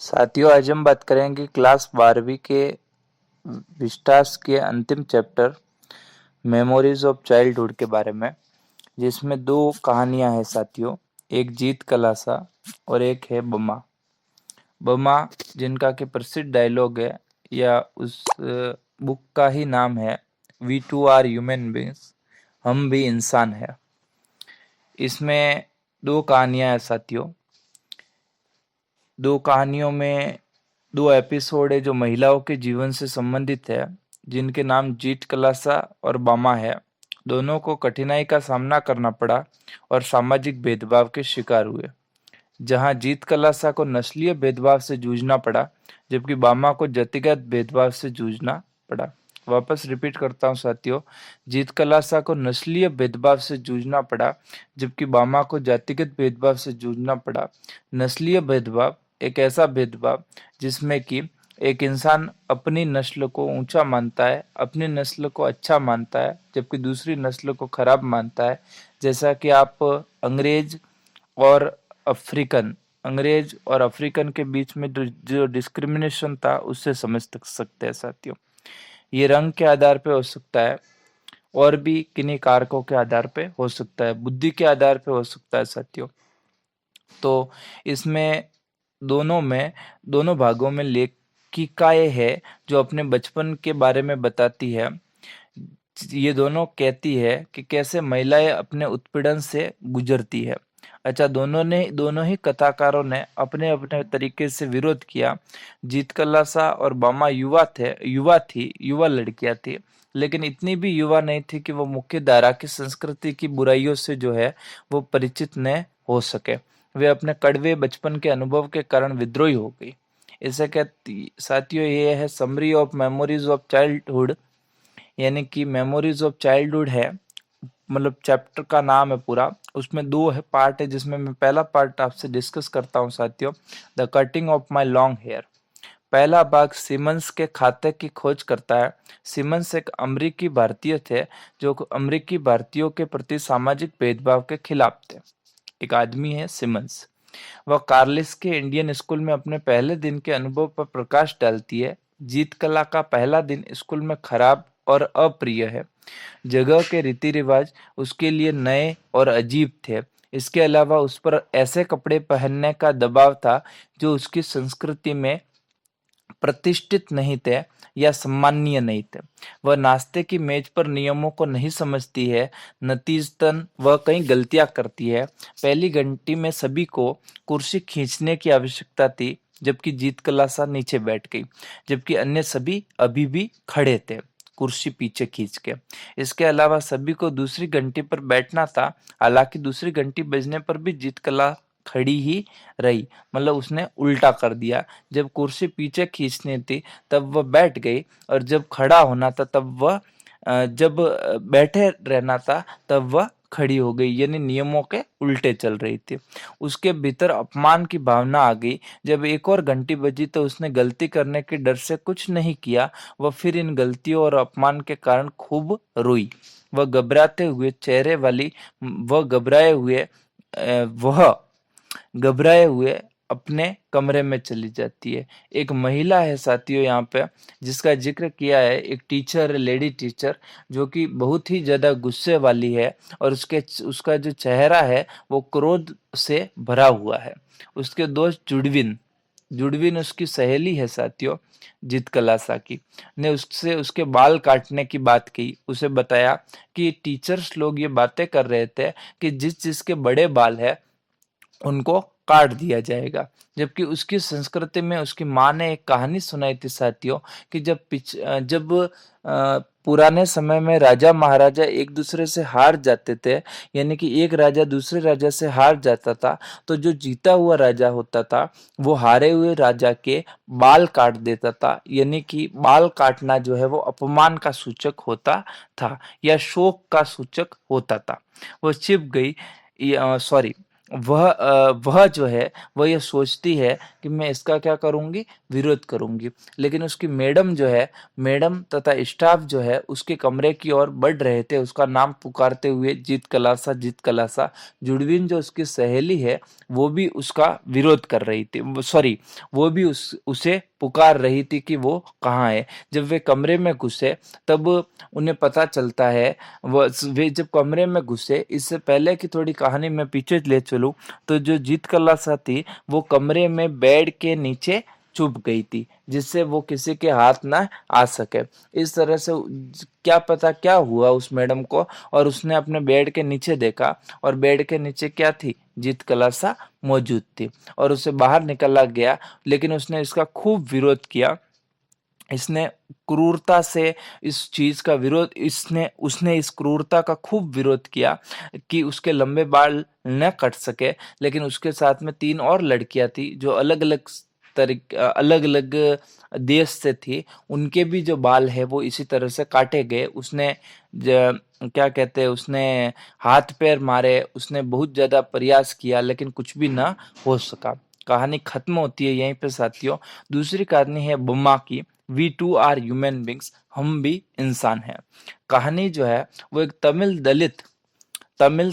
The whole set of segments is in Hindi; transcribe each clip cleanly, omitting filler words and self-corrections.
साथियों, आज हम बात करेंगे क्लास 12वीं के विस्टास के अंतिम चैप्टर मेमोरीज ऑफ चाइल्डहुड के बारे में, जिसमें दो कहानियां हैं साथियों। एक जीत कलासा और एक है बमा। बमा जिनका कि प्रसिद्ध डायलॉग है, या उस बुक का ही नाम है, we too are human beings, हम भी इंसान है। इसमें दो कहानियां हैं साथियों। दो कहानियों में दो एपिसोड है जो महिलाओं के जीवन से संबंधित है, जिनके नाम जीत कलासा और बामा है। दोनों को कठिनाई का सामना करना पड़ा और सामाजिक भेदभाव के शिकार हुए। जहां जीत कलासा को नस्लीय भेदभाव से जूझना पड़ा, जबकि बामा को जातिगत भेदभाव से जूझना पड़ा। वापस रिपीट करता हूं साथियों, जीत कलासा को नस्लीय भेदभाव से जूझना पड़ा, जबकि बामा को जातिगत भेदभाव से जूझना पड़ा। नस्लीय भेदभाव एक ऐसा भेदभाव जिसमें कि एक इंसान अपनी नस्ल को ऊंचा मानता है, अपनी नस्ल को अच्छा मानता है, जबकि दूसरी नस्ल को खराब मानता है। जैसा कि आप अंग्रेज और अफ्रीकन अंग्रेज और अफ्रीकन के बीच में जो डिस्क्रिमिनेशन था, उससे समझ सकते हैं साथियों। ये रंग के आधार पे हो सकता है, और भी किन्हीं कारकों के आधार पे हो सकता है, बुद्धि के आधार पे हो सकता है साथियों। तो इसमें दोनों भागों में लेखिकाएं है जो अपने बचपन के बारे में बताती है। ये दोनों कहती है कि कैसे महिलाएं अपने उत्पीड़न से गुजरती है। अच्छा, दोनों ही कथाकारों ने अपने अपने तरीके से विरोध किया। जीत कलासा और बामा युवा लड़कियां थी, लेकिन इतनी भी युवा नहीं थी कि वो मुख्य धारा की संस्कृति की बुराइयों से जो है वो परिचित न हो सके। वे अपने कड़वे बचपन के अनुभव के कारण विद्रोही हो गई। इसे कहती साथियों, ये है summary of memories of childhood, यानी कि मेमोरीज ऑफ चाइल्डहुड है, मतलब चैप्टर का नाम है पूरा। उसमें दो है पार्ट है, जिसमें मैं पहला पार्ट आपसे डिस्कस करता हूं साथियों, the cutting of my long hair. पहला भाग सिमंस के खाते की खोज करता है। सिमंस एक अमेरिकी भारतीय थे जो अमेरिकी भारतीयों के प्रति सामाजिक भेदभाव के खिलाफ थे। एक आदमी है सिमंस। वह कार्लिस के इंडियन स्कूल में अपने पहले दिन के अनुभव पर प्रकाश डालती है। जीत कला का पहला दिन स्कूल में खराब और अप्रिय है। जगह के रीति रिवाज उसके लिए नए और अजीब थे। इसके अलावा उस पर ऐसे कपड़े पहनने का दबाव था जो उसकी संस्कृति में प्रतिष्ठित नहीं थे या सम्माननीय नहीं थे। वह नाश्ते की मेज पर नियमों को नहीं समझती है। नतीजतन वह कई गलतियां करती है। पहली घंटी में सभी को कुर्सी खींचने की आवश्यकता थी, जबकि जीत कलासा नीचे बैठ गई, जबकि अन्य सभी अभी भी खड़े थे, कुर्सी पीछे खींच के। इसके अलावा सभी को दूसरी घंटी पर बैठना था। हालांकि दूसरी घंटी बजने पर भी जीत कला खड़ी ही रही, मतलब उसने उल्टा कर दिया। जब कुर्सी पीछे खींचनी थी तब वह बैठ गई, और जब खड़ा होना था तब वह जब बैठे रहना था तब वह खड़ी हो गई, यानी नियमों के उल्टे चल रही थी। उसके भीतर अपमान की भावना आ गई। जब एक और घंटी बजी तो उसने गलती करने के डर से कुछ नहीं किया। वह फिर इन गलतियों और अपमान के कारण खूब रोई। वह घबराते हुए चेहरे वाली वह घबराए हुए वह घबराए हुए अपने कमरे में चली जाती है। एक महिला है साथियों यहाँ पे, जिसका जिक्र किया है, एक टीचर, लेडी टीचर, जो कि बहुत ही ज्यादा गुस्से वाली है, और उसका जो चेहरा है वो क्रोध से भरा हुआ है। उसके दोस्त जुडविन जुडविन उसकी सहेली है साथियों, जीत कलासा की, ने उससे उसके बाल काटने की बात की। उसे बताया कि टीचर्स लोग ये बातें कर रहे थे कि जिसके बड़े बाल है उनको काट दिया जाएगा। जबकि उसकी संस्कृति में उसकी माँ ने एक कहानी सुनाई थी साथियों, कि जब पुराने समय में राजा महाराजा एक दूसरे से हार जाते थे, यानी कि एक राजा दूसरे राजा से हार जाता था, तो जो जीता हुआ राजा होता था वो हारे हुए राजा के बाल काट देता था। यानी कि बाल काटना जो है वो अपमान का सूचक होता था, या शोक का सूचक होता था। वो छिप गई, सॉरी, वह जो है वह ये सोचती है कि मैं इसका क्या करूँगी, विरोध करूँगी। लेकिन उसकी मैडम जो है, मैडम तथा स्टाफ जो है उसके कमरे की ओर बढ़ रहे थे, उसका नाम पुकारते हुए, जीत कलासा, जीत कलासा। जुड़वीन जो उसकी सहेली है वो भी उसका विरोध कर रही थी, सॉरी, वो भी उसे पुकार रही थी कि वो कहाँ है। जब वे कमरे में घुसे तब उन्हें पता चलता है, वे जब कमरे में घुसे, इससे पहले कि थोड़ी कहानी में पीछे ले चलूं, तो जो जीत कलासा थी वो कमरे में बेड के नीचे छुप गई थी, जिससे वो किसी के हाथ ना आ सके। इस तरह से क्या पता क्या हुआ उस मैडम को, और उसने अपने बेड के नीचे देखा, और बेड के नीचे क्या थी, जीत कलासा मौजूद थी, और उसे बाहर निकला गया। लेकिन उसने इसका खूब विरोध किया, इसने क्रूरता से इस चीज का विरोध इसने उसने इस क्रूरता का खूब विरोध किया कि उसके लंबे बाल न कट सके। लेकिन उसके साथ में 3 और लड़कियां थी जो अलग अलग देश से थी, उनके भी जो बाल है वो इसी तरह से काटे गए। उसने क्या कहते हैं, उसने हाथ पैर मारे, उसने बहुत ज्यादा प्रयास किया, लेकिन कुछ भी ना हो सका। कहानी खत्म होती है यहीं पे साथियों। दूसरी कहानी है बम्मा की, we too are human beings, हम भी इंसान हैं। कहानी जो है वो एक तमिल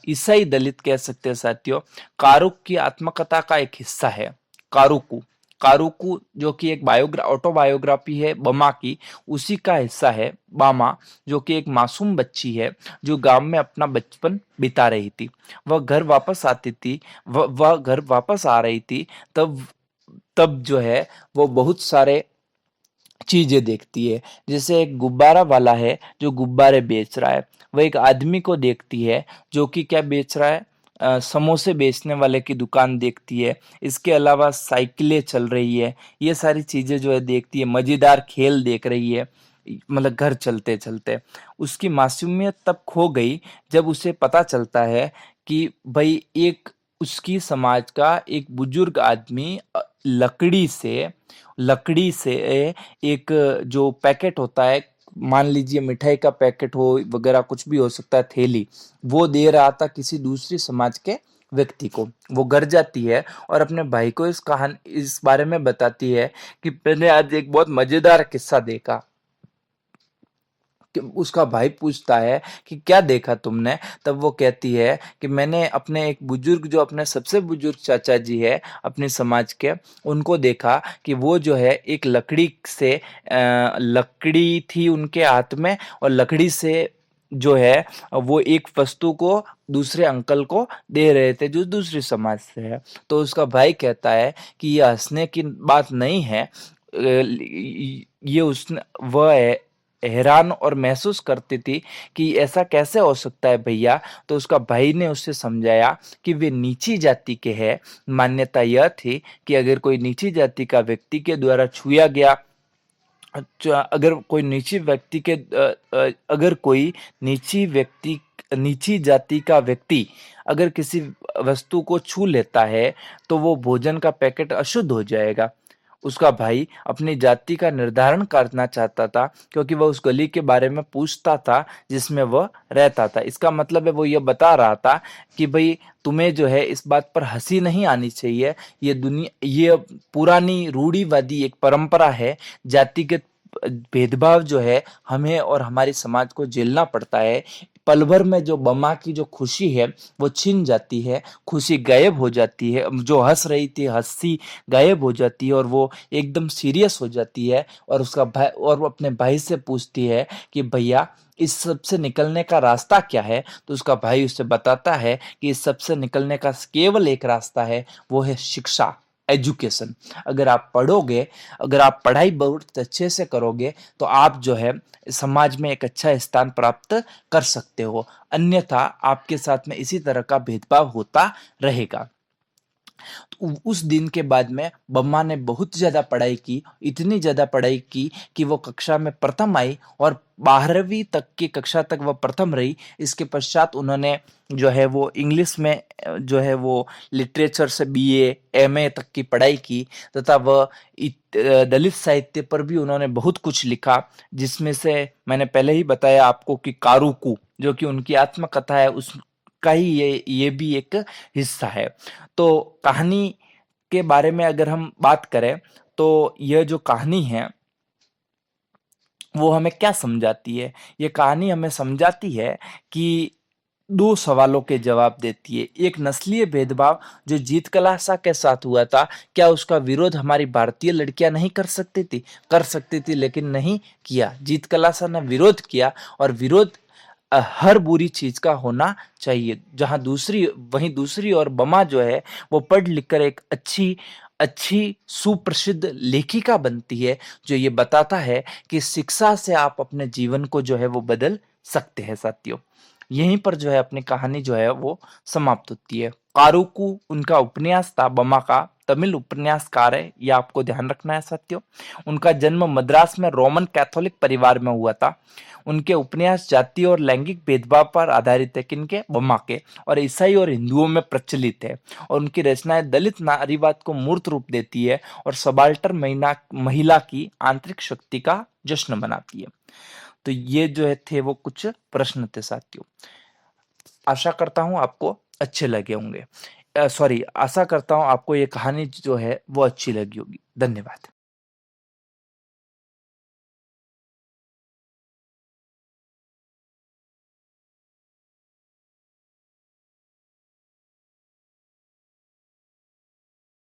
ईसाई दलित कह सकते हैं साथियों, कारुक की आत्मकथा का एक हिस्सा है। कारुकू कारुकू जो कि एक ऑटोबायोग्राफी है बमा की, उसी का हिस्सा है बामा, जो कि एक मासूम बच्ची है जो गांव में अपना बचपन बिता रही थी। वह घर वापस आ रही थी, तब तब जो है वो बहुत सारे चीजें देखती है। जैसे एक गुब्बारा वाला है जो गुब्बारे बेच रहा है, वह एक आदमी को देखती है जो कि क्या बेच रहा है, समोसे बेचने वाले की दुकान देखती है। इसके अलावा साइकिलें चल रही है, ये सारी चीजें जो है देखती है। मजेदार खेल देख रही है, मतलब घर चलते चलते। उसकी मासूमियत तब खो गई जब उसे पता चलता है कि भाई एक उसकी समाज का एक बुजुर्ग आदमी लकड़ी से एक जो पैकेट होता है, मान लीजिए मिठाई का पैकेट हो वगैरह, कुछ भी हो सकता है, थैली, वो दे रहा था किसी दूसरी समाज के व्यक्ति को। वो घर जाती है और अपने भाई को इस बारे में बताती है कि मैंने आज एक बहुत मजेदार किस्सा देखा। कि उसका भाई पूछता है कि क्या देखा तुमने, तब वो कहती है कि मैंने अपने एक बुजुर्ग, जो अपने सबसे बुजुर्ग चाचा जी है अपने समाज के, उनको देखा कि वो जो है एक लकड़ी थी उनके हाथ में, और लकड़ी से जो है वो एक वस्तु को दूसरे अंकल को दे रहे थे जो दूसरी समाज से है। तो उसका भाई कहता है कि ये हंसने की बात नहीं है, ये उसने वह है हैरान और महसूस करती थी कि ऐसा कैसे हो सकता है भैया। तो उसका भाई ने उसे समझाया कि वे नीची जाति के हैं। मान्यता यह थी कि अगर कोई नीची जाति का व्यक्ति के द्वारा छुआ गया, अच्छा, अगर कोई नीची जाति का व्यक्ति अगर किसी वस्तु को छू लेता है तो वो भोजन का पैकेट अशुद्ध हो जाएगा। उसका भाई अपनी जाति का निर्धारण करना चाहता था, क्योंकि वह उस गली के बारे में पूछता था जिसमें वह रहता था। इसका मतलब है वो ये बता रहा था कि भाई तुम्हें जो है इस बात पर हंसी नहीं आनी चाहिए। ये पुरानी रूढ़िवादी एक परंपरा है। जातिगत भेदभाव जो है हमें और हमारी समाज को झेलना पड़ता है। पल भर में जो बमा की जो खुशी है वो छिन जाती है, खुशी गायब हो जाती है, जो हंस रही थी हंसी गायब हो जाती है, और वो एकदम सीरियस हो जाती है, और उसका भाई और वो अपने भाई से पूछती है कि भैया इस सब से निकलने का रास्ता क्या है। तो उसका भाई उसे बताता है कि इस सब से निकलने का केवल एक रास्ता है, वो है शिक्षा, एजुकेशन। अगर आप पढ़ोगे, अगर आप पढ़ाई बहुत अच्छे से करोगे तो आप जो है समाज में एक अच्छा स्थान प्राप्त कर सकते हो, अन्यथा आपके साथ में इसी तरह का भेदभाव होता रहेगा। तो उस दिन के बाद में बम्मा ने बहुत ज्यादा पढ़ाई की, इतनी ज्यादा पढ़ाई की कि वो कक्षा में प्रथम आई, और 12वीं तक की कक्षा तक वह प्रथम रही। इसके पश्चात उन्होंने जो है वो इंग्लिश में जो है वो लिटरेचर से बीए एमए तक की पढ़ाई की, तथा वह दलित साहित्य पर भी उन्होंने बहुत कुछ लिखा, जिसमें से मैंने पहले ही बताया आपको कि कारुकू जो कि उनकी आत्मकथा है, उस का ही ये भी एक हिस्सा है। तो कहानी के बारे में अगर हम बात करें, तो यह जो कहानी है वो हमें क्या समझाती है? ये कहानी हमें समझाती है कि 2 सवालों के जवाब देती है। एक, नस्लीय भेदभाव जो जीत कलासा के साथ हुआ था, क्या उसका विरोध हमारी भारतीय लड़कियां नहीं कर सकती थी? कर सकती थी, लेकिन नहीं किया। जीत कलासा ने विरोध किया, और विरोध हर बुरी चीज का होना चाहिए। वहीं दूसरी ओर बमा जो है, वो पढ़ लिख कर एक अच्छी अच्छी सुप्रसिद्ध लेखिका बनती है, जो ये बताता है कि शिक्षा से आप अपने जीवन को जो है वो बदल सकते हैं साथियों। यहीं पर जो है अपनी कहानी जो है वो समाप्त होती है। कारुकू उनका उपन्यास था, बमा का तमिल उपन्यासकार है, ये आपको ध्यान रखना है साथियों। उनका जन्म मद्रास में रोमन कैथोलिक परिवार में हुआ था। उनके उपन्यास जातीय और लैंगिक भेदभाव पर आधारित है, किनके? बमा के। और ईसाई और हिंदुओं में प्रचलित है, और उनकी रचनाएं दलित नारीवाद को मूर्त रूप देती है और सबाल्टर्न महिला की आंतरिक शक्ति का जश्न मनाती है। तो ये जो है थे वो कुछ प्रश्न थे साथियों। आशा करता हूँ आपको अच्छे लगे होंगे। सॉरी, आशा करता हूँ आपको ये कहानी जो है वो अच्छी लगी होगी। धन्यवाद।